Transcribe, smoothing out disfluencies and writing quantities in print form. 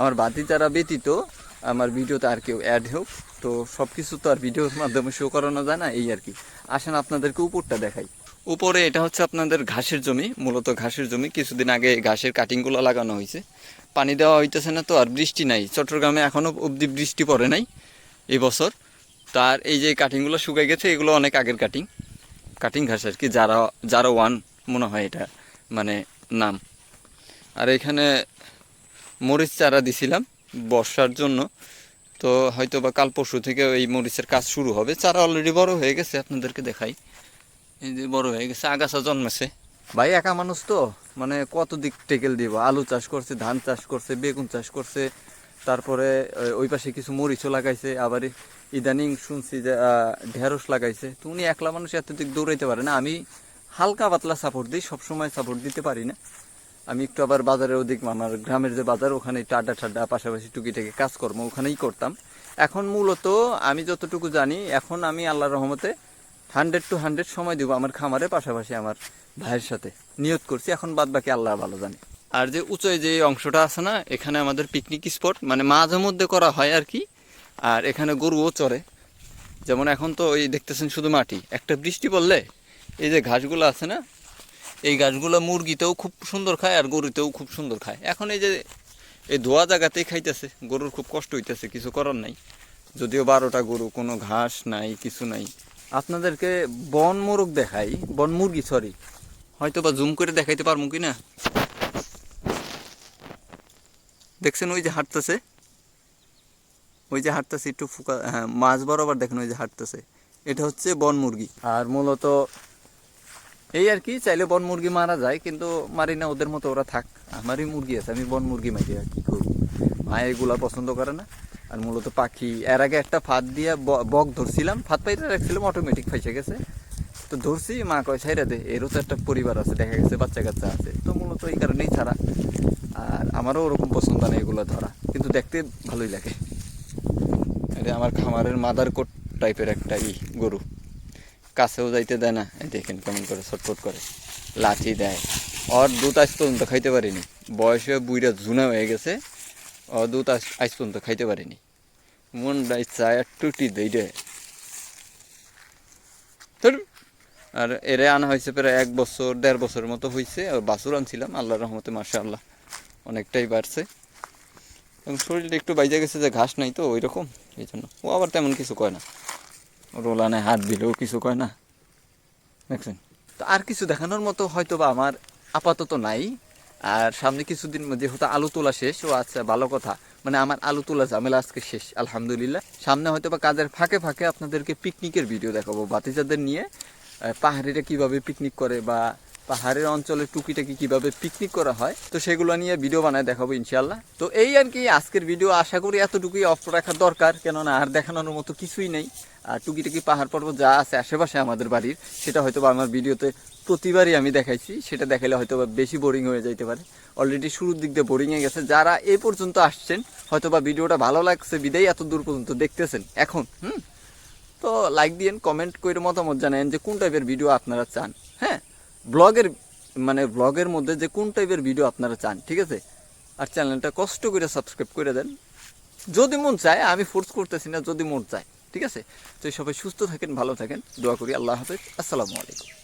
আমার ভাতিজারা ব্যতীত আমার ভিডিওতে আর কেউ অ্যাড হোক, তো সব কিছু তো আর ভিডিওর মাধ্যমে শো করানো যায় না, এই আর কি। আসেন আপনাদেরকে উপরটা দেখাই। উপরে এটা হচ্ছে আপনাদের ঘাসের জমি, মূলত ঘাসের জমি। কিছুদিন আগে ঘাসের কাটিংগুলো লাগানো হয়েছে, পানি দেওয়া হইতেছে না তো, আর বৃষ্টি নাই চট্টগ্রামে, এখনও অবধি বৃষ্টি পড়ে নাই এই বছর। তার এই যে কাটিংগুলো শুকাই গেছে, এগুলো অনেক আগের কাটিং ঘাস আর কি, যারা ওয়ান মনে হয় এটা মানে নাম। আর এখানে মরিচ চারা দিছিলাম বর্ষার জন্য, তো হয়তো বা কাল পরশু থেকে এই মরিচের কাজ শুরু হবে। চারা অলরেডি বড় হয়ে গেছে, আপনাদেরকে দেখাই, এই যে বড় হয়ে গেছে, আগাছা জন্মেছে। ভাই একা মানুষ তো, মানে কত দিক টেকেল দিব। আলু চাষ করছে, ধান চাষ করছে, বেগুন চাষ করছে, তারপরে ওই পাশে কিছু মরিচও লাগাইছে, আবার ইদানিং শুনছি যে ঢেঁড়স লাগাইছে। তো উনি একলা মানুষ এত দিক দৌড়াইতে পারে না, আমি হালকা পাতলা সাপোর্ট দিই, সবসময় সাপোর্ট দিতে পারি না। আমি একটু আবার বাজারের ওদিক, আমার গ্রামের যে বাজার, ওখানে একটু আড্ডা ঠাড্ডা, পাশাপাশি টুকিটাকি কাজকর্ম ওখানেই করতাম। এখন মূলত আমি যতটুকু জানি, এখন আমি আল্লাহর রহমতে 100 সময় দিব আমার খামারে, পাশাপাশি আমার ভাইয়ের সাথে নিয়ত করছি। এখন বাদ বাকি আল্লাহ ভালো জানে। আর যে উঁচুয় যে অংশটা আছে না, এখানে আমাদের পিকনিক স্পট, মানে মাঝে মধ্যে করা হয় আর কি। আর এখানে গরুও চড়ে, যেমন এখন তো ওই দেখতেছেন শুধু মাটি, একটা বৃষ্টি পড়লে এই যে ঘাসগুলো আছে না, এই ঘাসগুলো মুরগিতেও খুব সুন্দর খায় আর গরুতেও খুব সুন্দর খায়। এখন এই যে এই ধোয়া জায়গাতেই খাইতেছে, গরুর খুব কষ্ট হইতেছে, কিছু করার নাই। যদিও 12টা গরু, কোনো ঘাস নাই, কিছু নাই। আপনাদেরকে বন মোরগ দেখাই, বন মুরগি সরি, হয়তো বা জুম করে দেখাইতে পারবো কি না। দেখছেন ওই যে হাঁটতেছে, ওই যে হাঁটতেছে একটু ফুকা, হ্যাঁ মাছ বরাবর দেখেন ওই যে হাঁটতেছে, এটা হচ্ছে বন মুরগি। আর মূলত এই আর কি, চাইলে বন মুরগি মারা যায়, কিন্তু মারি না, ওদের মতো ওরা থাক। আমারই মুরগি আছে, আমি বন মুরগি মারি, আর কি করবো, মায়ে এগুলা পছন্দ করে না। আর মূলত পাখি, এর আগে একটা ফাঁদ দিয়ে বক ধরছিলাম, ফাঁদ পাইতে রাখছিলাম, অটোমেটিক ফাইসে গেছে, তো ধরছি, মা কয় ছাইরা দে, এরও তো একটা পরিবার আছে, দেখা গেছে বাচ্চা কাচ্চা আছে, তো মূলত এই কারণেই ছাড়া। আর আমারও ওরকম পছন্দ নেই এগুলো ধরা, কিন্তু দেখতে ভালোই লাগে। এটা আমার খামারের মাদার কোট টাইপের একটা গরু, কাছেও যাইতে দেয় না, দেখেন কেমন করে ছটফট করে, লাঠি দেয়। ওর দুধ আজ পর্যন্ত খাইতে পারিনি, বয়সে বুইরা ঝুনা হয়ে গেছে, ওর দুধ আজ পর্যন্ত খাইতে পারিনি। মন চায় টুটি দেই রে। আর এরে আনা হয়েছে প্রায় 1 বছর 1.5 বছরের মতো হয়েছে। বাছুর আনছিলাম, আল্লাহর রহমতে মাশাআল্লাহ অনেকটাই বাড়ছে, এবং শরীরটা একটু বাইজা গেছে যে ঘাস নাই তো ওই রকম, এই জন্য ও আবার তেমন কিছু কয় না, রোলানে হাত দিলেও কিছু কয় না, দেখছেন। তো আর কিছু দেখানোর মতো হয়তো বা আমার আপাতত নাই। আর সামনে কিছুদিন যেহেতু আলু তোলা শেষ, ও আচ্ছা ভালো কথা, মানে আমার আলু তোলা ঝামেলা আজকে শেষ আলহামদুলিল্লাহ। সামনে হয়তো বা কাজের ফাঁকে ফাঁকে আপনাদেরকে পিকনিকের ভিডিও দেখাবো, ভাতিজাদের নিয়ে পাহাড়িরা কিভাবে পিকনিক করে, বা পাহাড়ের অঞ্চলে টুকিটাকি কিভাবে পিকনিক করা হয়, তো সেগুলো নিয়ে ভিডিও বানায় দেখাবো ইনশাল্লাহ। তো এই আর কি আজকের ভিডিও, আশা করি এতটুকুই অফ রাখা দরকার, কেননা আর দেখানোর মতো কিছুই নেই। আর টুকিটাকি পাহাড় পর্বত যা আছে আশেপাশে আমাদের বাড়ির, সেটা হয়তো বা আমার ভিডিওতে প্রতিবারই আমি দেখাইছি, সেটা দেখাইলে হয়তো বা বেশি বোরিং হয়ে যাইতে পারে। অলরেডি শুরুর দিক দিয়ে বোরিং হয়ে গেছে, যারা এ পর্যন্ত আসছেন হয়তো বা ভিডিওটা ভালো লাগছে বিদায় এত দূর পর্যন্ত দেখতেছেন এখন, তো লাইক দিয়েন, কমেন্ট করে মতামত জানেন যে কোন টাইপের ভিডিও আপনারা চান। হ্যাঁ, ব্লগের মধ্যে যে কোন টাইপের ভিডিও আপনারা চান, ঠিক আছে। আর চ্যানেলটা কষ্ট করে সাবস্ক্রাইব করে দেন, যদি মন চায়, আমি ফোর্স করতেছি না, যদি মন চায়, ঠিক আছে। তো সবাই সুস্থ থাকেন, ভালো থাকেন, দোয়া করি। আল্লাহ হাফেজ, আসসালামু আলাইকুম।